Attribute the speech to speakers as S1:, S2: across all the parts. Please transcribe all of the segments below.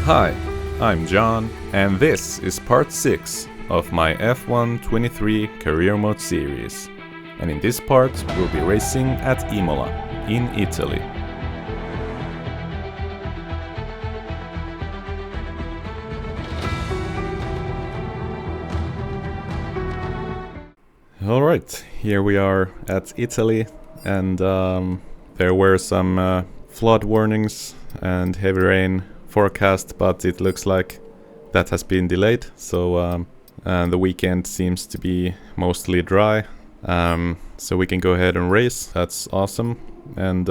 S1: Hi, I'm John, and this is part 6 of my F1 23 Career Mode series. And in this part, we'll be racing at Imola, in Italy. Alright, here we are at Italy, and there were some flood warnings and heavy rain forecast, but it looks like that has been delayed, so and the weekend seems to be mostly dry, so we can go ahead and race. That's awesome. And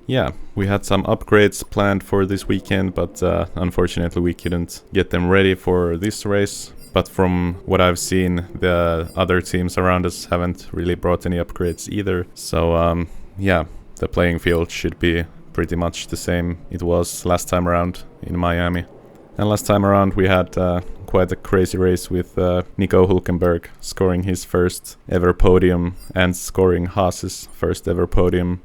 S1: yeah, we had some upgrades planned for this weekend, but unfortunately we couldn't get them ready for this race. But from what I've seen, the other teams around us haven't really brought any upgrades either, so yeah, the playing field should be pretty much the same it was last time around in Miami. And last time around we had quite a crazy race with Nico Hülkenberg scoring his first ever podium and scoring Haas's first ever podium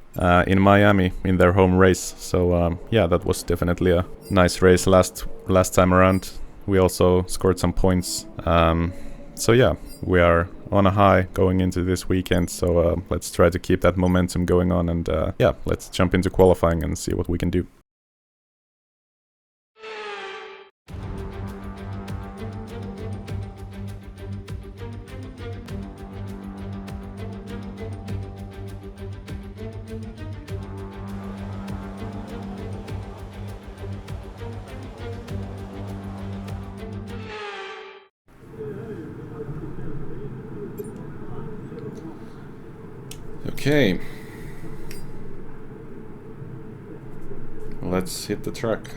S1: in Miami in their home race. So yeah, that was definitely a nice race last time around. We also scored some points. So yeah, we are on a high going into this weekend, so let's try to keep that momentum going on, and yeah, let's jump into qualifying and see what we can do. Okay, let's hit the track.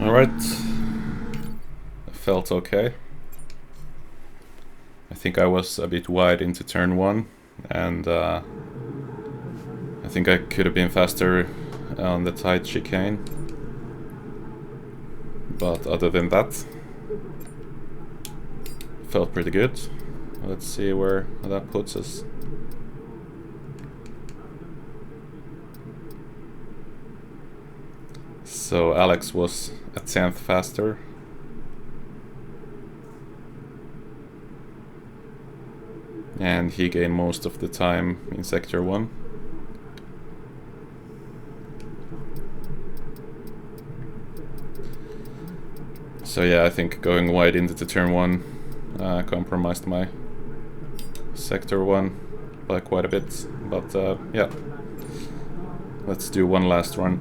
S1: Alright, felt okay. I think I was a bit wide into turn 1, and I think I could have been faster on the tight chicane. But other than that, felt pretty good. Let's see where that puts us. So Alex was a 10th faster. And he gained most of the time in Sector 1. So yeah, I think going wide into the turn 1 compromised my Sector 1 by quite a bit. But yeah, let's do one last run.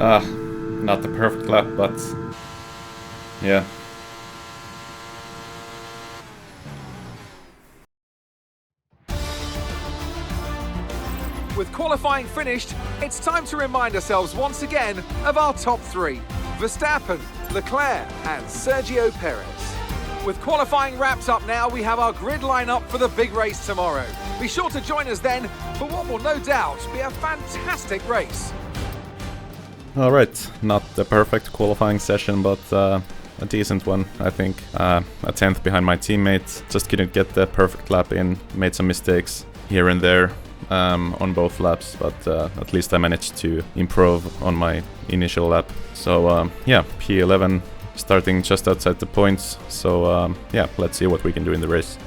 S1: Not the perfect lap, but yeah.
S2: With qualifying finished, it's time to remind ourselves once again of our top three: Verstappen, Leclerc and Sergio Perez. With qualifying wrapped up now, we have our grid lineup for the big race tomorrow. Be sure to join us then for what will no doubt be a fantastic race.
S1: Alright, not the perfect qualifying session, but a decent one, I think. A 10th behind my teammate, just couldn't get the perfect lap in, made some mistakes here and there on both laps, but at least I managed to improve on my initial lap. So yeah, P11 starting just outside the points, so yeah, let's see what we can do in the race.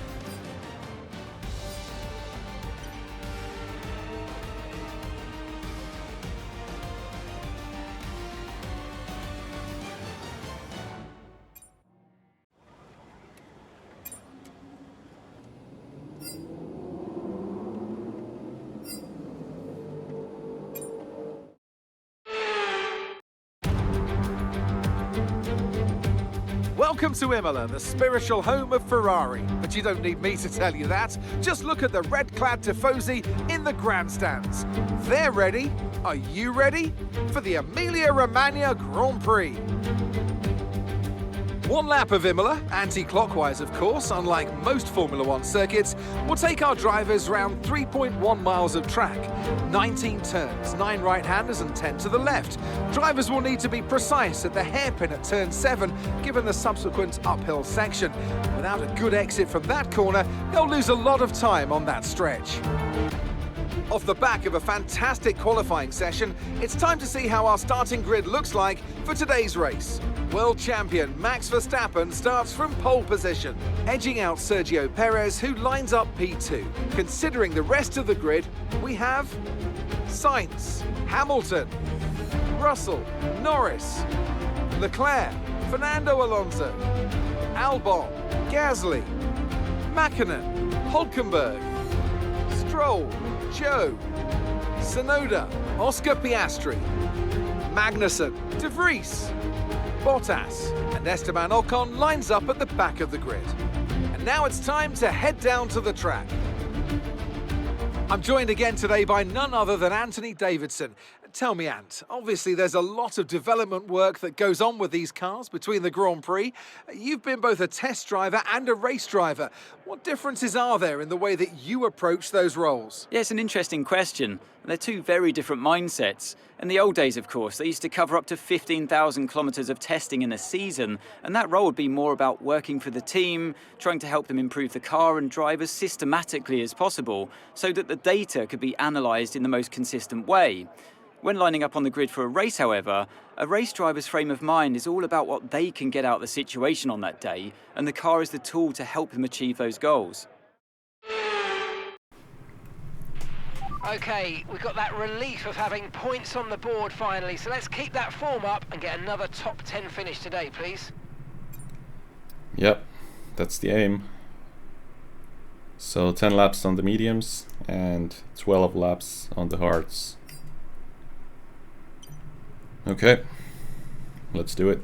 S2: Welcome to Imola, the spiritual home of Ferrari. But you don't need me to tell you that. Just look at the red-clad Tifosi in the grandstands. They're ready. Are you ready? For the Emilia-Romagna Grand Prix. One lap of Imola, anti-clockwise of course, unlike most Formula One circuits, will take our drivers round 3.1 miles of track. 19 turns, 9 right-handers and 10 to the left. Drivers will need to be precise at the hairpin at turn 7, given the subsequent uphill section. Without a good exit from that corner, they'll lose a lot of time on that stretch. Off the back of a fantastic qualifying session, it's time to see how our starting grid looks like for today's race. World champion Max Verstappen starts from pole position, edging out Sergio Perez, who lines up P2. Considering the rest of the grid, we have Sainz, Hamilton, Russell, Norris, Leclerc, Fernando Alonso, Albon, Gasly, Mäkinen, Hülkenberg, Stroll, Joe, Tsunoda, Oscar Piastri, Magnussen, De Vries, Bottas, and Esteban Ocon lines up at the back of the grid. And now it's time to head down to the track. I'm joined again today by none other than Anthony Davidson. Tell me, Ant, obviously there's a lot of development work that goes on with these cars between the Grand Prix. You've been both a test driver and a race driver. What differences are there in the way that you approach those roles?
S3: Yeah, it's an interesting question. They're two very different mindsets. In the old days, of course, they used to cover up to 15,000 kilometres of testing in a season, and that role would be more about working for the team, trying to help them improve the car and drive as systematically as possible, so that the data could be analysed in the most consistent way. When lining up on the grid for a race, however, a race driver's frame of mind is all about what they can get out of the situation on that day, and the car is the tool to help them achieve those goals.
S4: Okay, we've got that relief of having points on the board finally, so let's keep that form up and get another top 10 finish today, please.
S1: Yep, that's the aim. So 10 laps on the mediums and 12 laps on the hards. Okay, let's do it.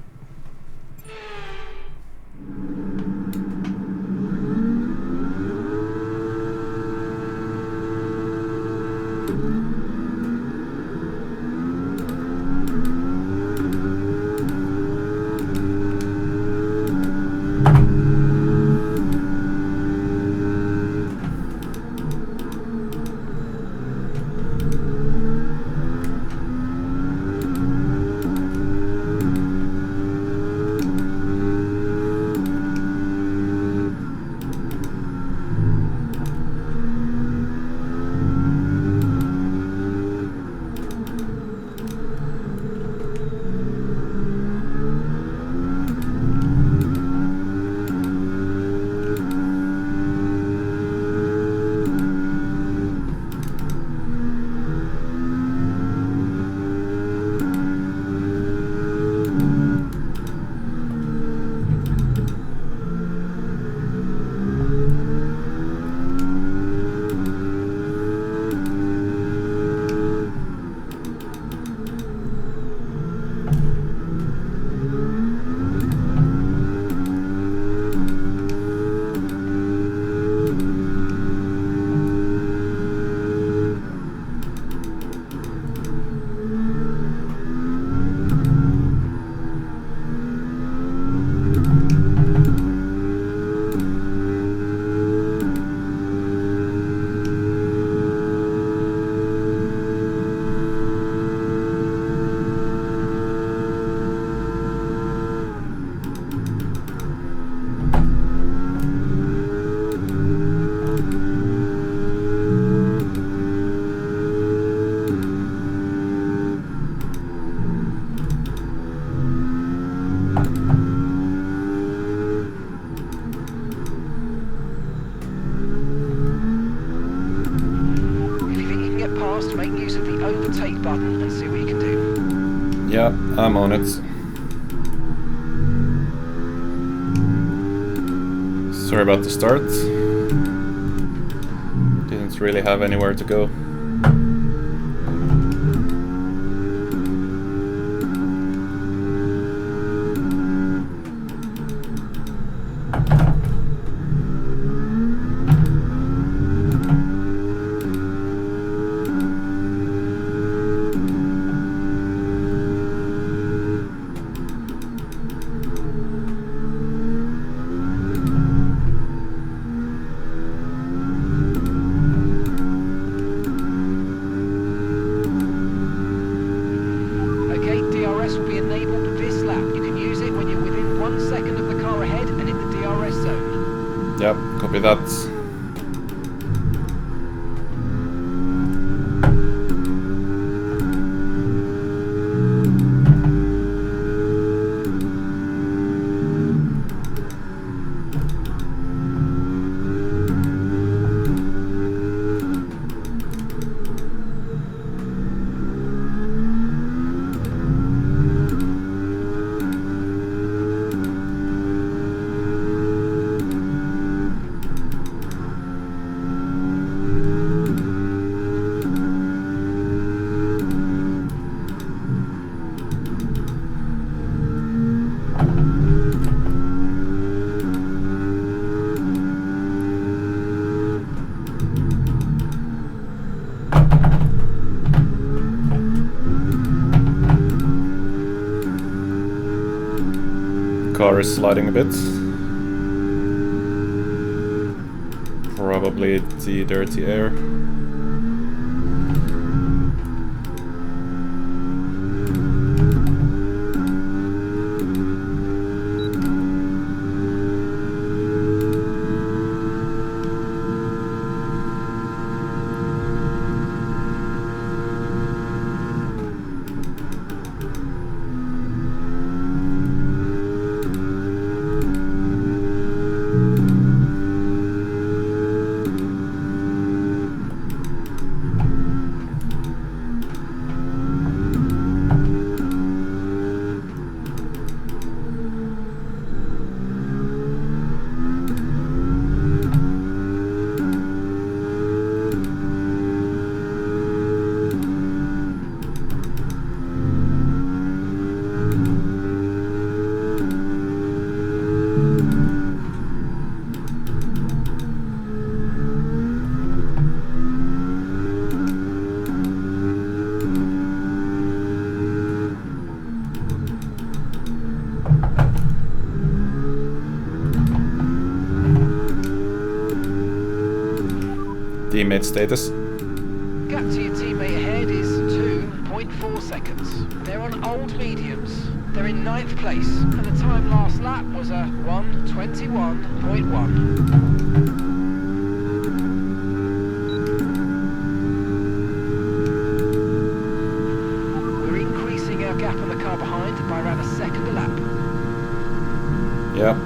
S4: fast, make use of the overtake button and see what you can do.
S1: Yeah, I'm on it. Sorry about the start. Didn't really have anywhere to go. Yep, copy that. Car is sliding a bit. Probably the dirty air. Teammate status.
S4: Gap to your teammate ahead is 2.4 seconds. They're on old mediums. They're in 9th place, and the time last lap was a 1:21.1. We're increasing our gap on the car behind by around a second a lap.
S1: Yep.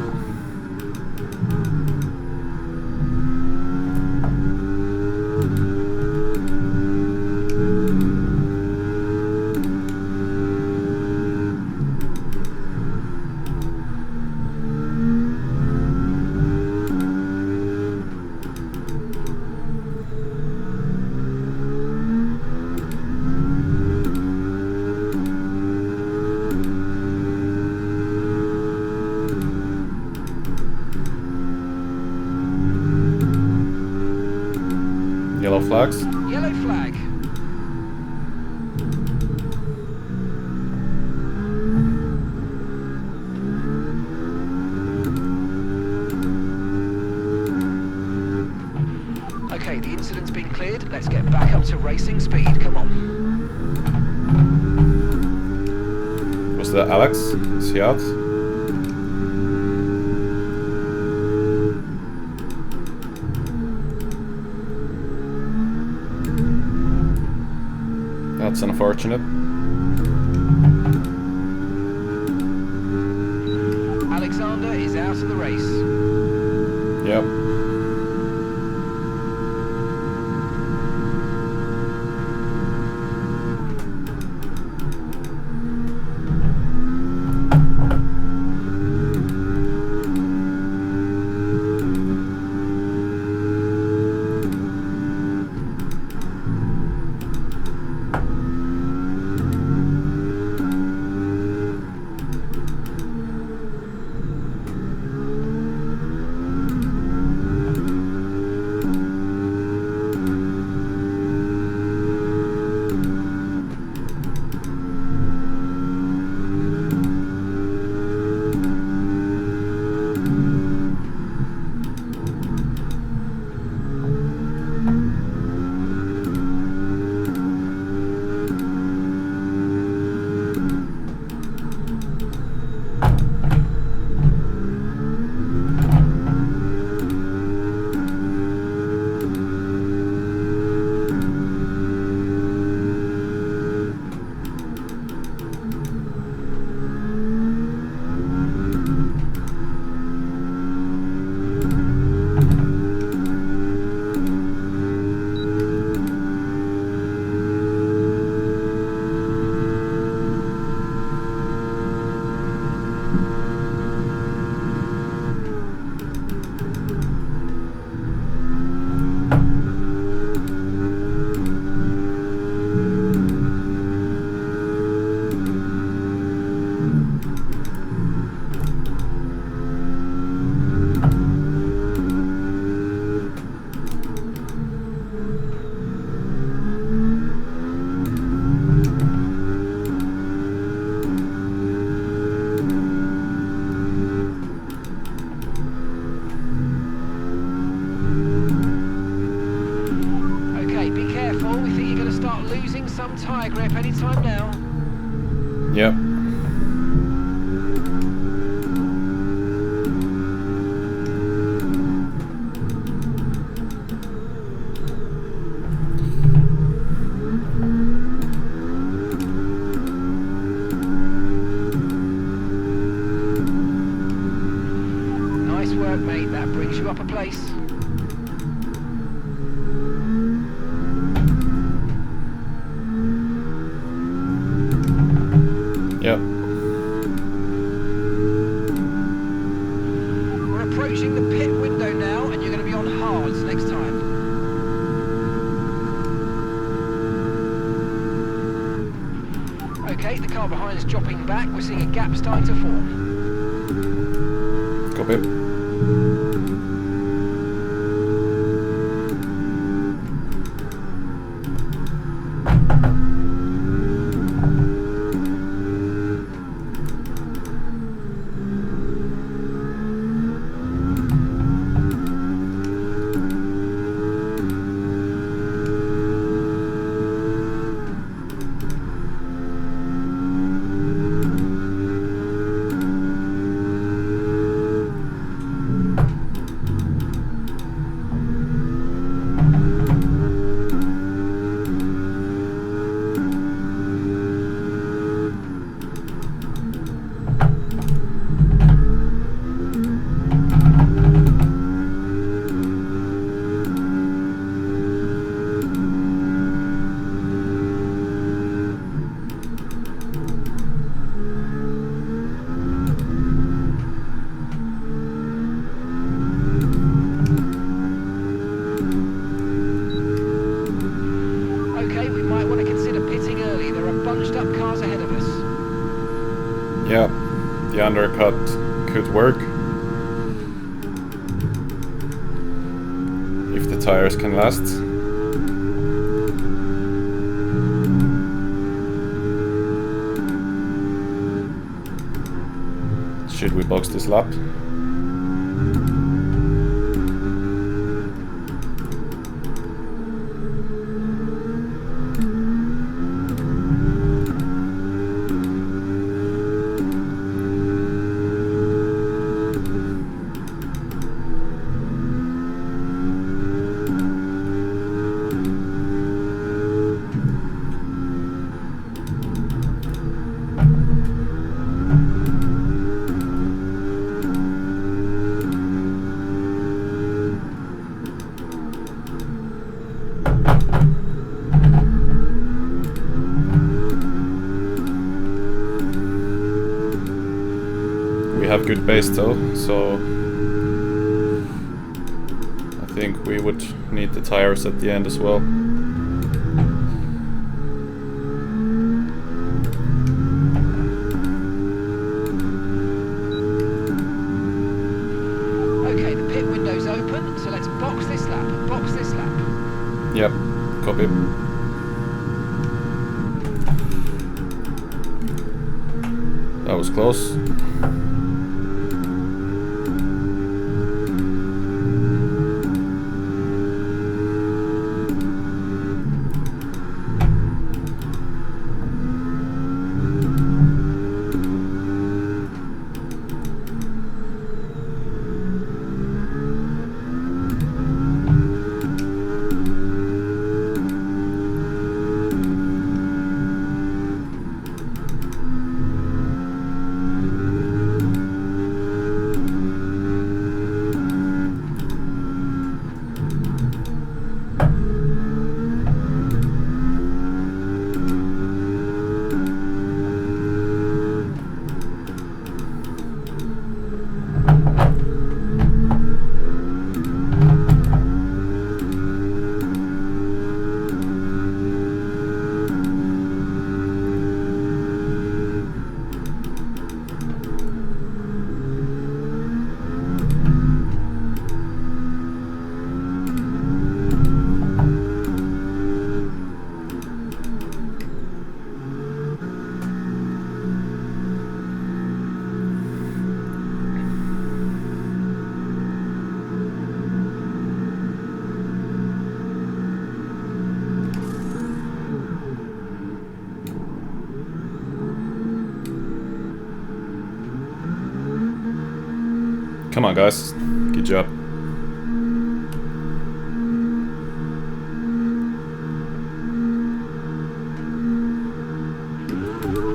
S1: Yellow flags.
S4: Yellow flag. Okay, the incident's been cleared. Let's get back up to racing speed. Come on.
S1: Was that Alex? Is he out? That's unfortunate.
S4: Alexander is out of the race.
S1: Yep.
S4: losing some tyre grip anytime now.
S1: Yep.
S4: Nice work, mate. That brings you up a place.
S1: Yep.
S4: We're approaching the pit window now, and you're going to be on hards next time. Okay, the car behind is dropping back. We're seeing a gap starting to form.
S1: Copy. Yeah, the undercut could work. If the tires can last. Should we box this lap? We have good base though, so I think we would need the tires at the end as well.
S4: Okay, the pit window's open, so let's box this lap. Box this lap.
S1: Yep, copy. That was close. Come on, guys. Good job.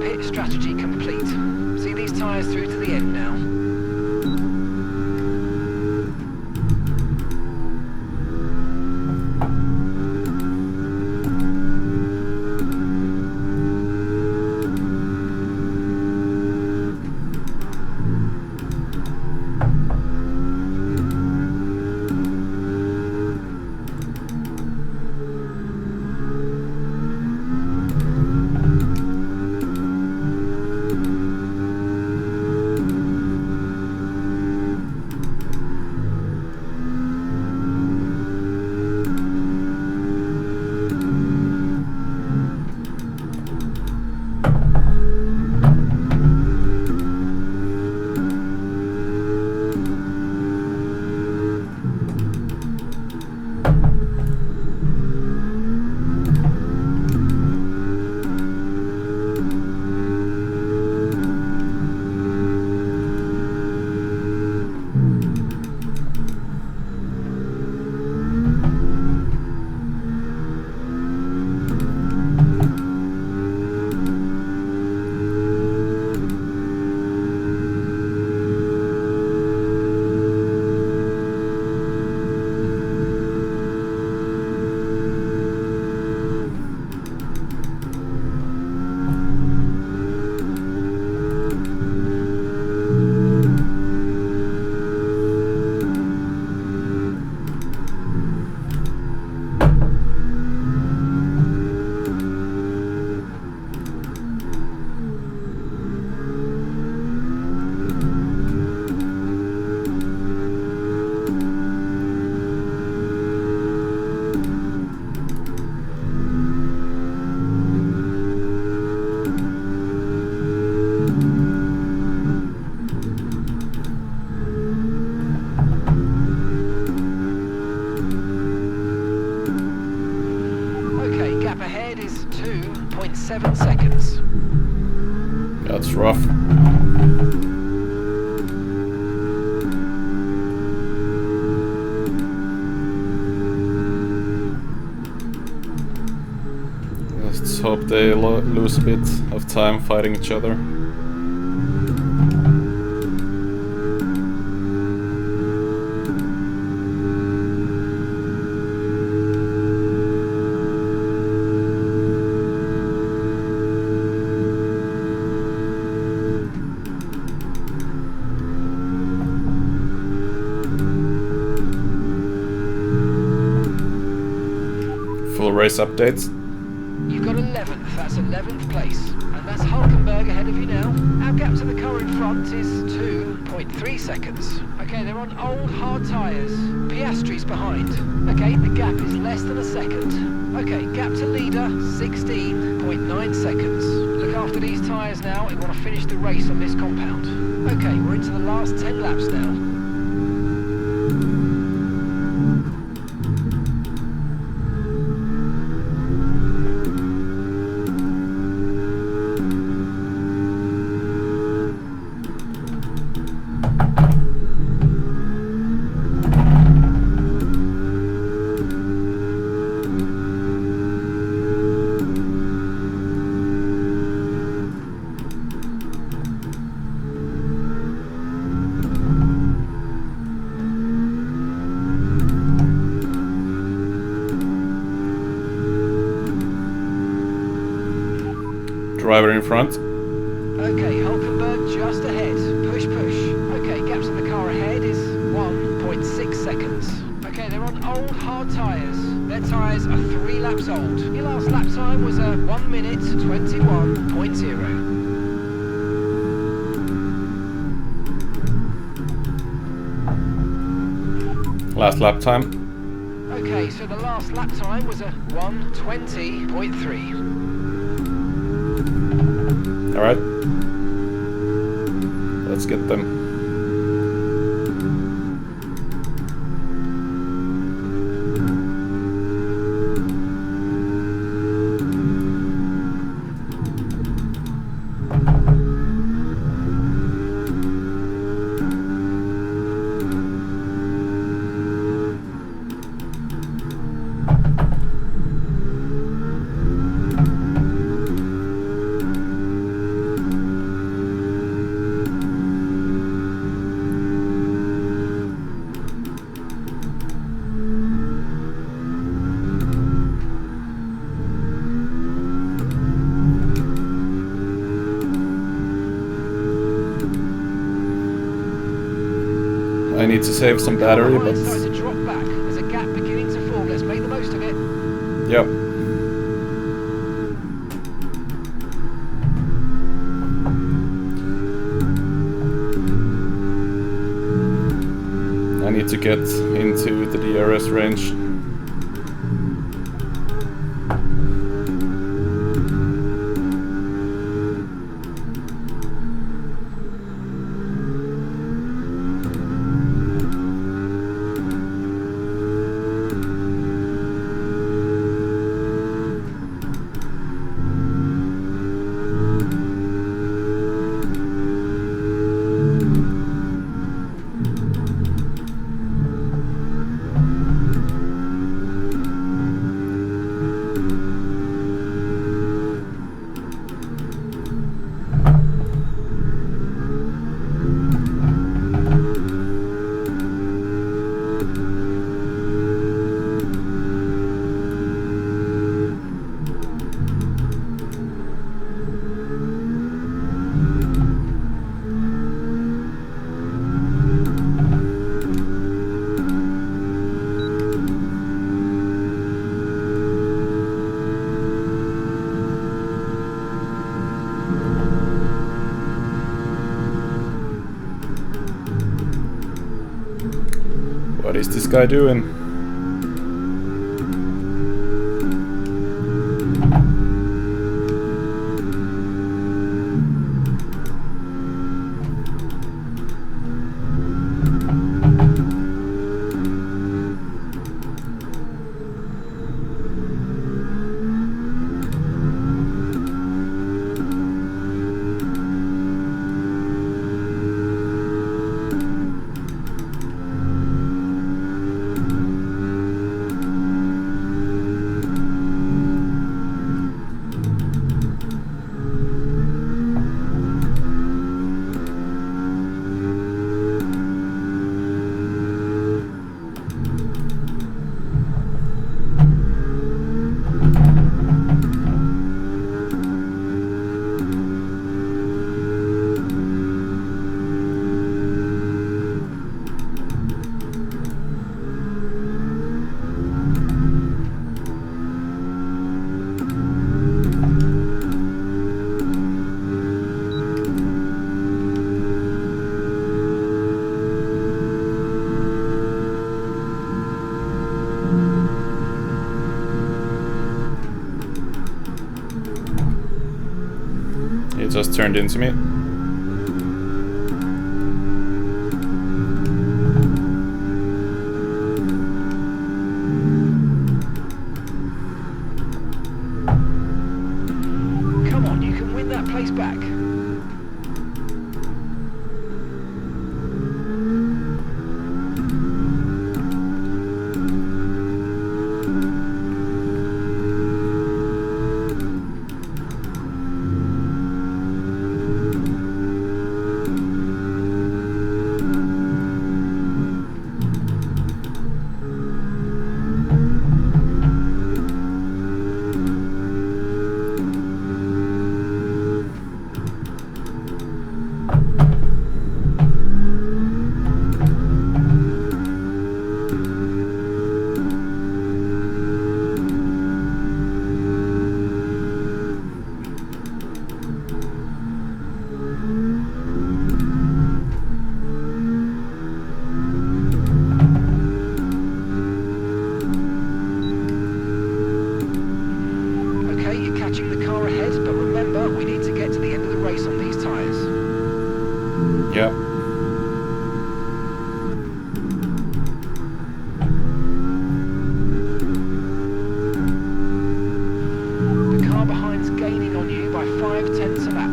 S4: Pit strategy complete. See these tyres through to the end now. Gap ahead is 2.7 seconds.
S1: That's rough. Let's hope they lose a bit of time fighting each other. Full race updates.
S4: You've got 11th, that's 11th place. And that's Hulkenberg ahead of you now. Our gap to the car in front is 2.3 seconds. Okay, they're on old hard tyres. Piastri's behind. Okay, the gap is less than a second. Okay, gap to leader, 16.9 seconds. Look after these tyres now, we want to finish the race on this compound. Okay, we're into the last 10 laps now.
S1: Driver in front.
S4: Okay, Hulkenberg just ahead. Push, push. Okay, gap to the car ahead is 1.6 seconds. Okay, they're on old hard tyres. Their tyres are 3 laps old. Your last lap time was a 1 minute 21.0.
S1: Last lap time.
S4: Okay, so the last lap time was a 1:20.3.
S1: Alright. Let's get them. need to save some battery, but...
S4: Starting to drop back. There's a gap beginning to form. Let's make the most of it.
S1: Yep. I need to get into the DRS range. What is this guy doing? It just turned into me.
S4: Come on, you can win that place back.
S1: Yep.
S4: The car behind's gaining on you by 5/10 a lap.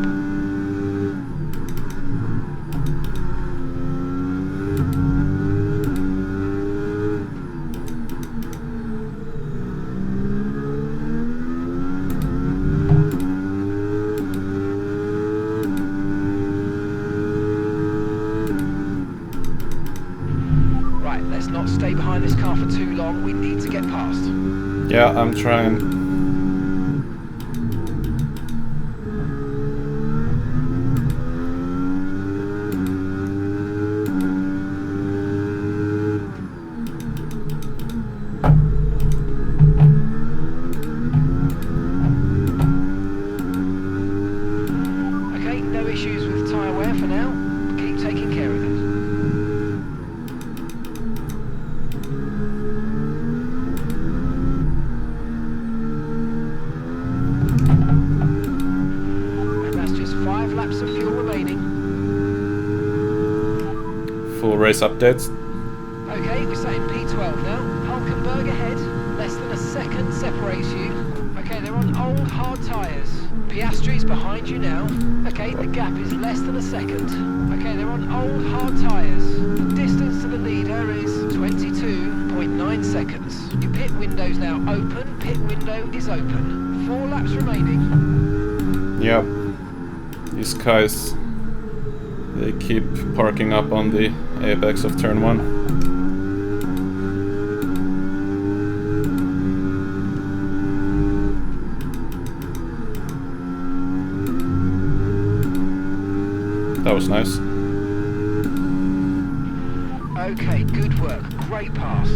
S4: Let's not stay behind this car for too long. We need to get past.
S1: Yeah, I'm trying. race updates.
S4: Okay, we're sat in P12 now. Hulkenberg ahead. Less than a second separates you. Okay, they're on old hard tyres. Piastri's behind you now. Okay, the gap is less than a second. Okay, they're on old hard tyres. The distance to the leader is 22.9 seconds. Your pit window's now open. Pit window is open. 4 laps remaining.
S1: Yep. These guys, they keep parking up on the apex of turn 1. That was nice.
S4: Okay, good work. Great pass.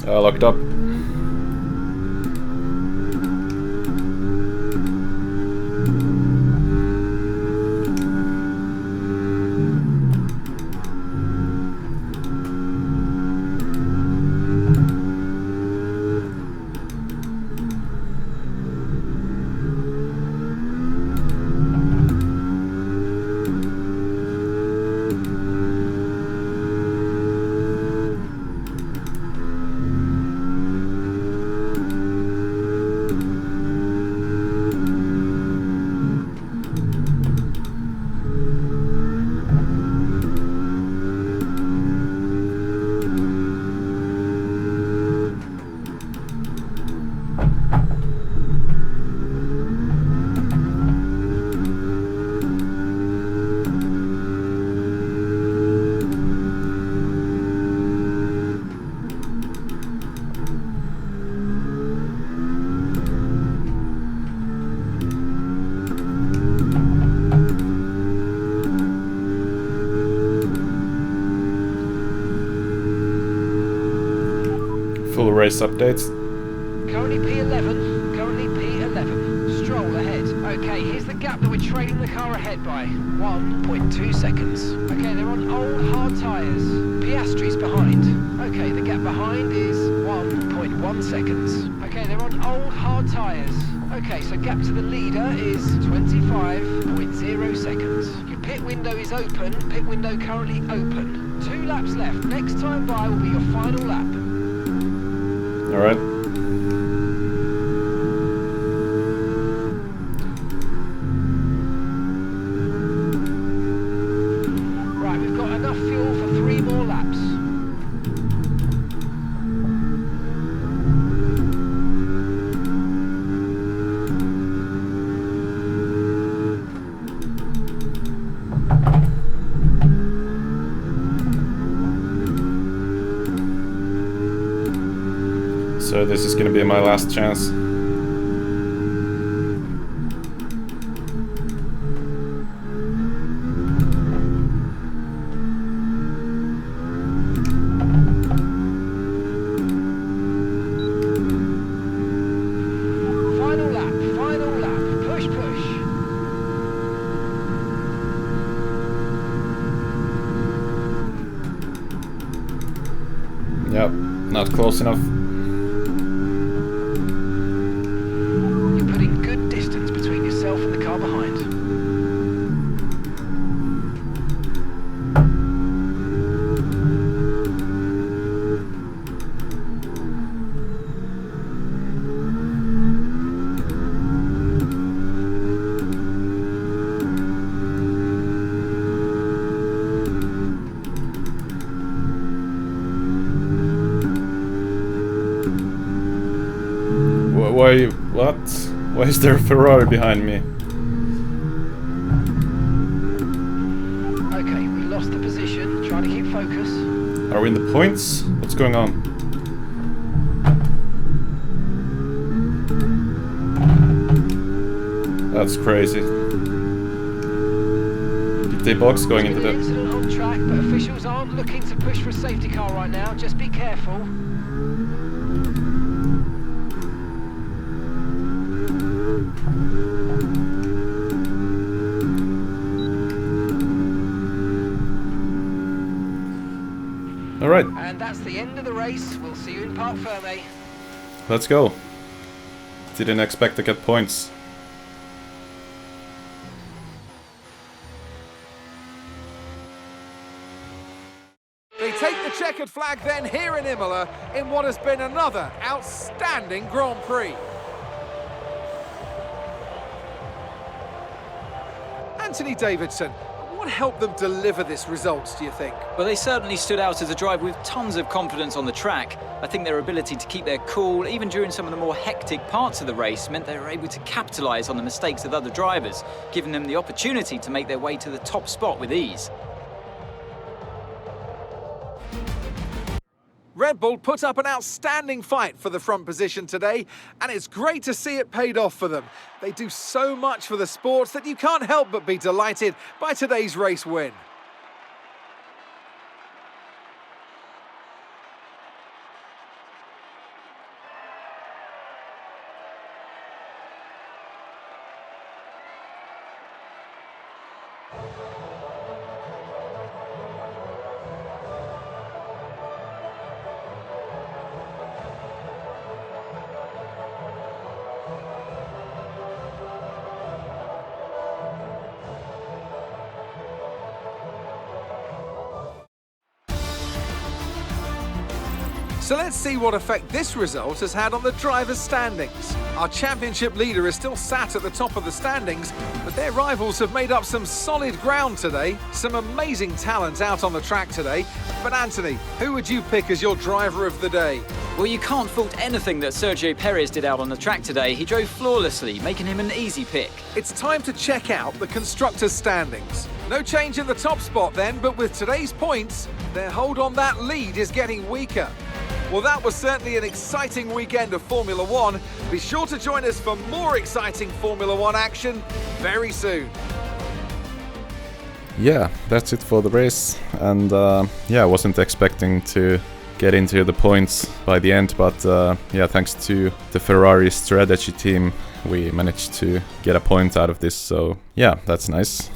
S1: Locked up. Full race updates.
S4: Currently P11. Currently P11. Stroll ahead. Okay, here's the gap that we're trailing the car ahead by. 1.2 seconds. Okay, they're on old hard tyres. Piastri's behind. Okay, the gap behind is 1.1 seconds. Okay, they're on old hard tyres. Okay, so gap to the leader is 25.0 seconds. Your pit window is open. Pit window currently open. 2 laps left. Next time by will be your final lap.
S1: All right.
S4: Right, we've got enough fuel for 3 more laps.
S1: So this is gonna be my last chance.
S4: Final lap, push, push.
S1: Yep, not close enough.
S4: You're putting good distance between yourself and the car behind.
S1: Why? What? Why is there a Ferrari behind me?
S4: Okay, we lost the position. Trying to keep focus.
S1: Are we in the points? What's going on? That's crazy. Did they box going into the...
S4: incident on track, but officials aren't looking to push for a safety car right now. Just be careful.
S1: All right.
S4: And that's the end of the race. We'll see you in Parc Fermé.
S1: Let's go. Didn't expect to get points.
S2: They take the checkered flag then here in Imola in what has been another outstanding Grand Prix. Anthony Davidson, what helped them deliver this result, do you think?
S3: Well, they certainly stood out as a drive with tons of confidence on the track. I think their ability to keep their cool, even during some of the more hectic parts of the race, meant they were able to capitalise on the mistakes of other drivers, giving them the opportunity to make their way to the top spot with ease.
S2: Red Bull put up an outstanding fight for the front position today, and it's great to see it paid off for them. They do so much for the sport that you can't help but be delighted by today's race win. So let's see what effect this result has had on the drivers' standings. Our championship leader is still sat at the top of the standings, but their rivals have made up some solid ground today. Some amazing talent out on the track today. But Anthony, who would you pick as your driver of the day?
S3: Well, you can't fault anything that Sergio Perez did out on the track today. He drove flawlessly, making him an easy pick.
S2: It's time to check out the constructors' standings. No change in the top spot then, but with today's points, their hold on that lead is getting weaker. Well, that was certainly an exciting weekend of Formula One. Be sure to join us for more exciting Formula One action very soon.
S1: Yeah, that's it for the race. And yeah, I wasn't expecting to get into the points by the end, but yeah, thanks to the Ferrari strategy team, we managed to get a point out of this. So yeah, that's nice.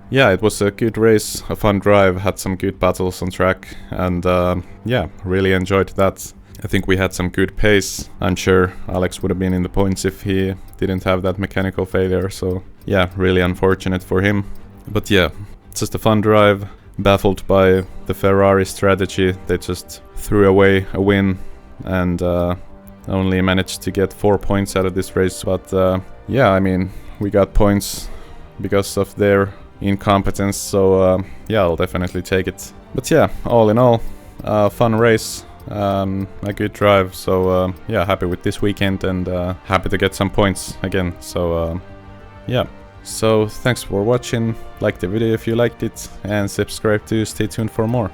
S1: Yeah, it was a good race, a fun drive, had some good battles on track, and yeah, really enjoyed that. I think we had some good pace. I'm sure Alex would have been in the points if he didn't have that mechanical failure, so yeah, really unfortunate for him. But yeah, just a fun drive, baffled by the Ferrari strategy. They just threw away a win and only managed to get 4 points out of this race. But yeah, I mean, we got points because of their incompetence, so yeah, I'll definitely take it. But yeah, all in all, fun race, a good drive, so yeah, happy with this weekend and happy to get some points again. So yeah, so thanks for watching, like the video if you liked it, and subscribe to stay tuned for more.